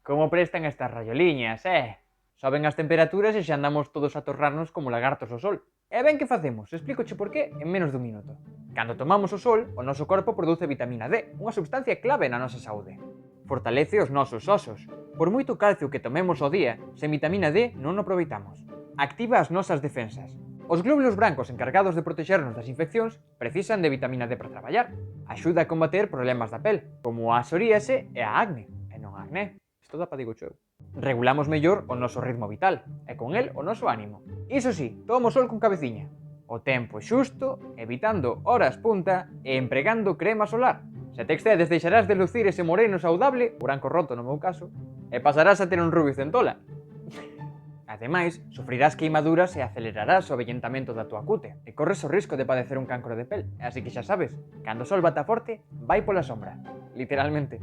Como prestan estas rayoliñas, Soben as temperaturas e xa andamos todos a torrarnos como lagartos ao sol. E ben que facemos? Explícoche por qué en menos dun minuto. Cando tomamos o sol, o noso corpo produce vitamina D, unha substancia clave na nosa saúde. Fortalece os nosos osos. Por moito calcio que tomemos ao día, sen vitamina D non o aproveitamos. Activa as nosas defensas. Os glóbulos brancos encargados de protexernos das infeccións precisan de vitamina D para traballar. Axuda a combater problemas da pel, como a psoríase e a acne. E non a acné. Isto dá pa digo cheu. Regulamos mellor o noso ritmo vital, e con el o noso ánimo. Iso sí, tomo sol con cabeciña. O tempo xusto, evitando horas punta e empregando crema solar. Se te excedes deixarás de lucir ese moreno saudable, o branco roto no meu caso, e pasarás a ter un rubio centola. Ademais, sufrirás queimaduras e acelerarás o avellentamento da tua cute, e corres o risco de padecer un cancro de pel. Así que xa sabes, cando o sol bata forte, vai pola sombra. Literalmente.